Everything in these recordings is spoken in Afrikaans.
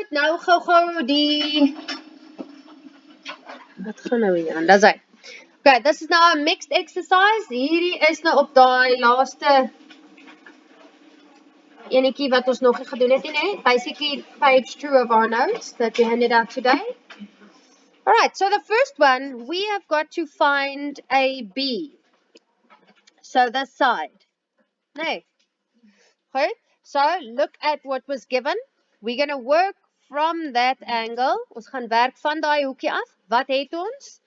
Goed, nou gou die... Wat gaan nou hier aan? Dis hy. Okay, this is now a mixed exercise. Hierdie is nou op daai laaste enetjie wat ons nog nie gedoen het nie. Basically, page 2 of our notes that we handed out today. Alright, so the first one, we have got to find AB. So this side. No. Good. So look at what was given. We're going to work from that angle. Ons gaan werk van daai hoekie af. Wat het ons?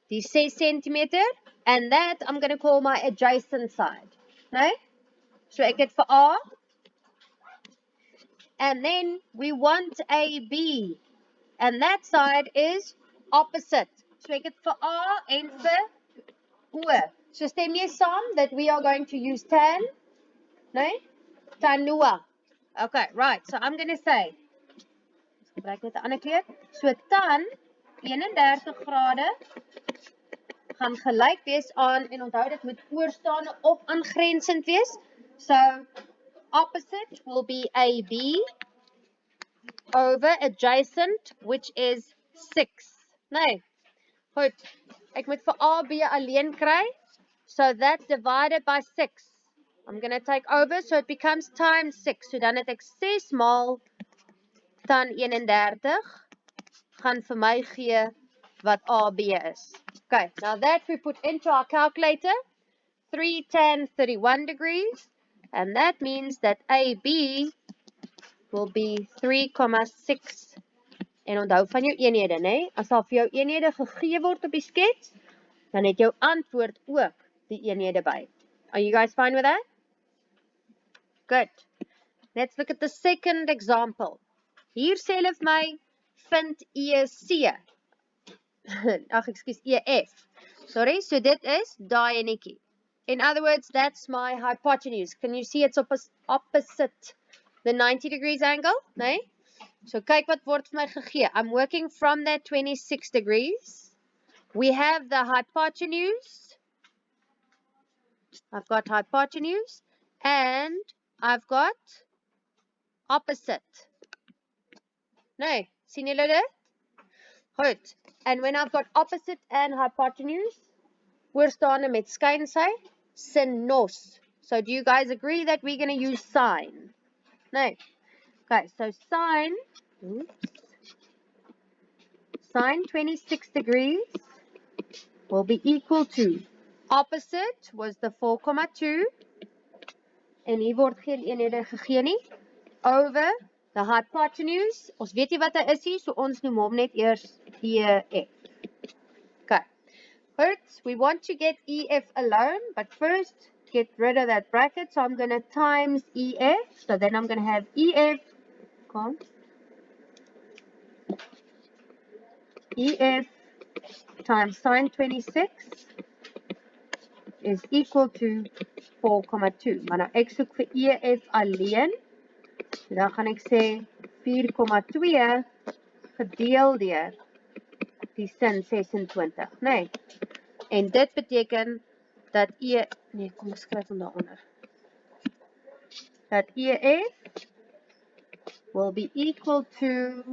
Die 6 centimeter. And that I'm going to call my adjacent side. No? So ek het vir A. And then we want AB. And that side is opposite. So ek het vir A en vir O. So stem jy saam that we are going to use tan? No? Tanua. Okay, right. So I'm going to say, gebruik net 'n ander kleur. So tan 31 grade gaan gelyk wees aan, en onthou dit moet oorstaande of aangrensend wees. So opposite will be AB over adjacent, which is 6. Nee. Goed. Ek moet vir AB alleen kry. So that divided by 6. I'm going to take over, so it becomes times 6. So dan het ek 6 maal tan 31 gaan vir my gee wat AB is. Okay, now that we put into our calculator, 3 tan 31 degrees, and that means that AB will be 3,6. En onthou van jou eenhede, né? As daar vir jou eenhede gegee word op die skets, dan het jou antwoord ook die eenhede by. Are you guys fine with that? Good. Let's look at the second example. Hier sê hulle vir my, vind EC. Ag, excuse, EF. Sorry, so dit is daai enetjie. In other words, that's my hypotenuse. Can you see it's opposite the 90 degrees angle? Nee? So kyk wat word vir my gegee. I'm working from that 26 degrees. We have the hypotenuse. I've got hypotenuse. And I've got opposite. Nee, sien julle dit? Goed. And when I've got opposite and hypotenuse, oorstaande met skynsy, sinos. So do you guys agree that we're going to use sine? Nee. Okay, so sine 26 degrees will be equal to, opposite was the 4,2, en hier word geen eenhede gegee nie, over the hypotenuse. Ons weet nie wat hy is hier, so ons noem hom net eers EF. Okay. First, we want to get EF alone, but first get rid of that bracket. So I'm going to times EF. So then I'm going to have EF, EF times sine 26 is equal to 4,2. Maar nou ek soek vir EF alleen. Dan gaan ek sê 4,2 gedeel deur die sin 26, nee. En dit beteken dat kom ek skryf hom daaronder. Dat EF will be equal to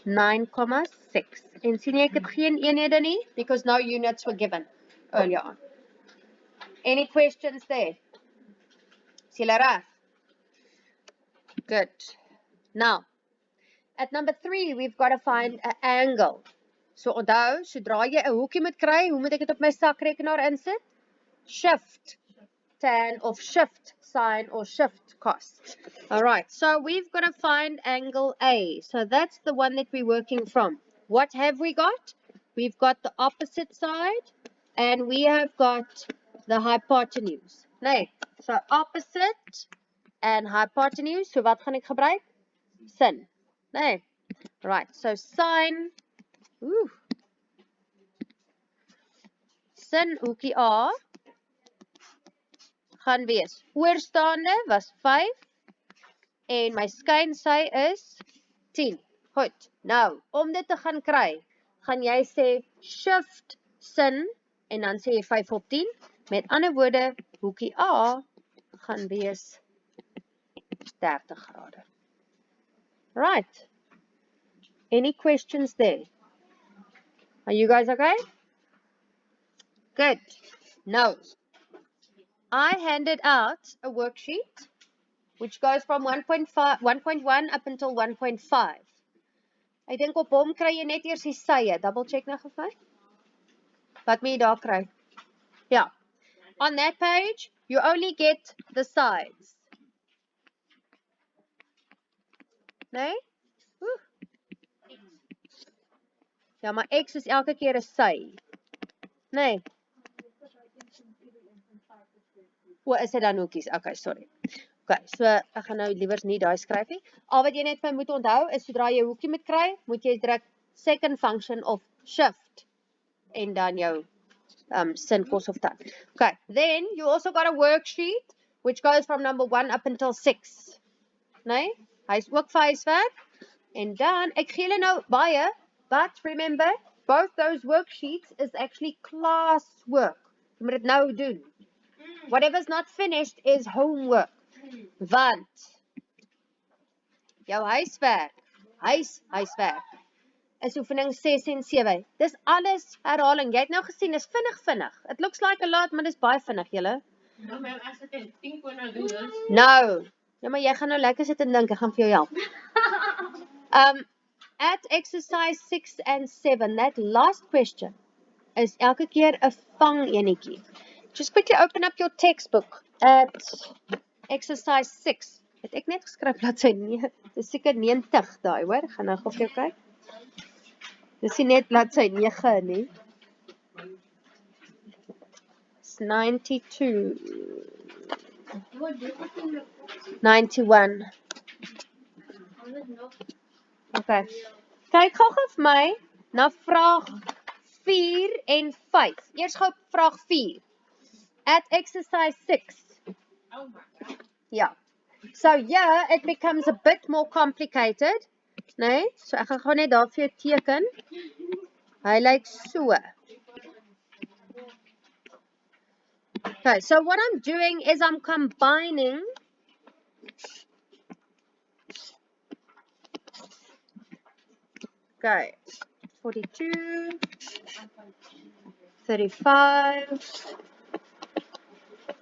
9,6. En sien jy, ek het geen eenhede nie, because no units were given earlier on. Any questions there? Is julle reg? Good. Now, at number 3, we've got to find an angle. So onthou, sodra jy 'n hoekie moet kry, hoe moet ek dit op my sakrekenaar insit? Shift tan of shift sine or shift cos. Alright, so we've got to find angle A. So that's the one that we're working from. What have we got? We've got the opposite side and we have got the hypotenuse. Nee, so opposite and hypotenuse. So wat gaan ek gebruik? Sin. Nee. Right, so sine. Sin hoekie A gaan wees. Oorstaande was 5 en my skynsy is 10. Goed. Nou, om dit te gaan kry, gaan jy sê shift sin en dan sê jy 5 op 10. Met ander woorde, hoekie A gaan wees 30 grade. Right. Any questions there? Are you guys okay? Good. Now, I handed out a worksheet which goes from 1.1 up until 1.5. Ek dink op hom kry jy net eers die sye. Double check nou vir my. Wat moet jy daar kry? Yeah. On that page, you only get the sides. Nee? Ja, maar X is elke keer 'n sy. Nee. O, is dit dan hoekies? Okay, sorry. Okay, so ek gaan nou liewers nie daai skryf nie. Al wat jy net moet onthou is sodra jy 'n hoekie moet kry, moet jy druk second function of shift en dan jou sin kos of tyd. Okay, then you also got a worksheet which goes from number 1 up until 6. Nee? Hy's ook vir huiswerk. En dan ek gee julle nou baie, but remember, both those worksheets is actually class work. Jy moet dit nou doen. Whatever's not finished is homework. Want jou huiswerk is oefening 6 en 7. Dis alles herhaling. Jy het nou gesien, dis vinnig. It looks like a lot, maar dis baie vinnig, julle. Nou, maar as ek 'n ding kon nou doen. Nou, ja, maar jy gaan nou lekker sit en dink, ek gaan vir jou help. At exercise 6 and 7, that last question is elke keer 'n vang enetjie. Just quickly open up your textbook at exercise 6. Het ek net geskryf bladsy 9. Dis seker 90 daai, hoor. Gaan nou gou vir jou kyk. Dis nie net bladsy 9 nie. It's 92. 91. Okay. Kyk gou vir my na vraag 4 en 5. Eers gou vraag 4. At exercise 6. Oh my God. Yeah. So here it becomes a bit more complicated. Nee? So ek gaan gou net daar vir jou teken. Hy lyk so. Okay, so what I'm doing is I'm combining okay, 42, 35,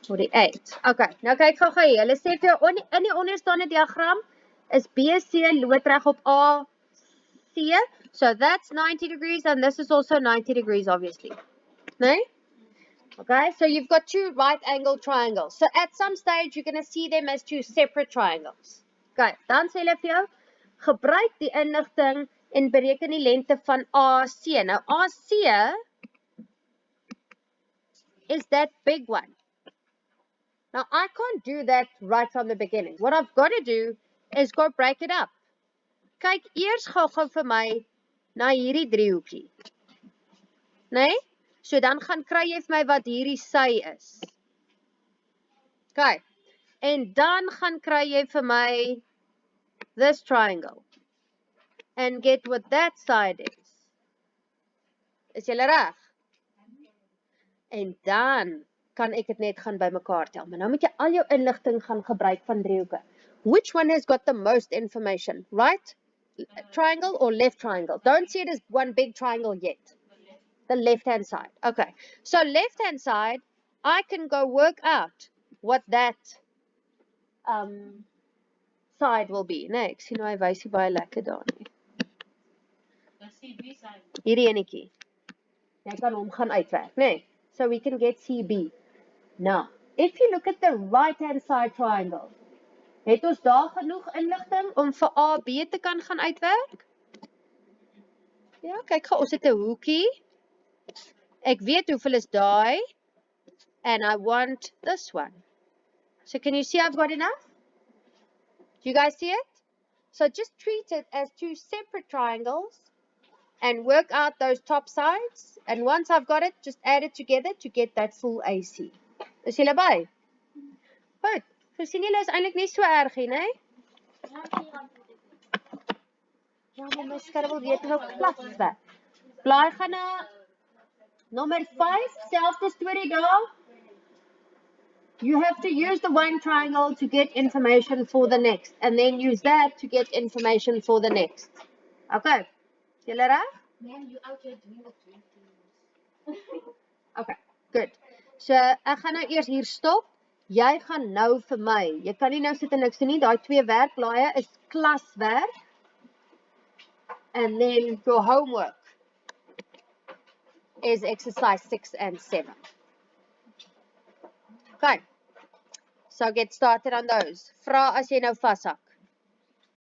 48. Okay, nou kyk gou hier. Hulle sê vir jou in die onderstaande diagram is BC loodreg op AC. So that's 90 degrees and this is also 90 degrees obviously. Nee? Okay, so you've got two right angle triangles. So at some stage you're going to see them as two separate triangles. Okay, dan sê hulle vir jou, gebruik die inligting en bereken die lengte van AC. Nou AC is that big one. Now I can't do that right from the beginning. What I've got to do is go break it up. Kyk eers gou vir my na hierdie driehoekie. Nee? So dan gaan kry jy vir my wat hierdie sy is. Okay. En dan gaan kry jy vir my this triangle. And get what that side is. Is julle reg? En dan kan ek dit net gaan bymekaar tel. Maar nou moet jy al jou inligting gaan gebruik van driehoeke. Which one has got the most information? Right triangle or left triangle? Don't see it as one big triangle yet. The left-hand side. Okay. So left-hand side, I can go work out what that side will be. Nee, ek sien nou hy wys nie baie lekker daar nie. Hierdie enetjie. Jy kan hom gaan uitwerk, nee. So we can get CB. Now, if you look at the right-hand side triangle, het ons daar genoeg inligting om vir AB te kan gaan uitwerk? Ja, kyk gou, ons het 'n hoekie. Ek weet hoeveel is daai. And I want this one. So can you see I've got enough? Do you guys see it? So just treat it as two separate triangles and work out those top sides. And once I've got it, just add it together to get that full AC. Is julle by? Goed. So sien julle is eintlik nie so erg nie, né? Ja, maar my skerm weet nou plat weg. Blaai gaan na number 5, selfde storie daar. You have to use the one triangle to get information for the next, and then use that to get information for the next. Okay, Julle reg? Man, you out here doing the 20s. Okay, good. So ek gaan nou eers hier stop. Jy gaan nou vir my. Jy kan nie nou sit en niks doen nie. Daai 2 werkblaaie is klaswerk. And then your homework is exercise 6 and 7. Okay. So get started on those. Vra as jy nou vashak.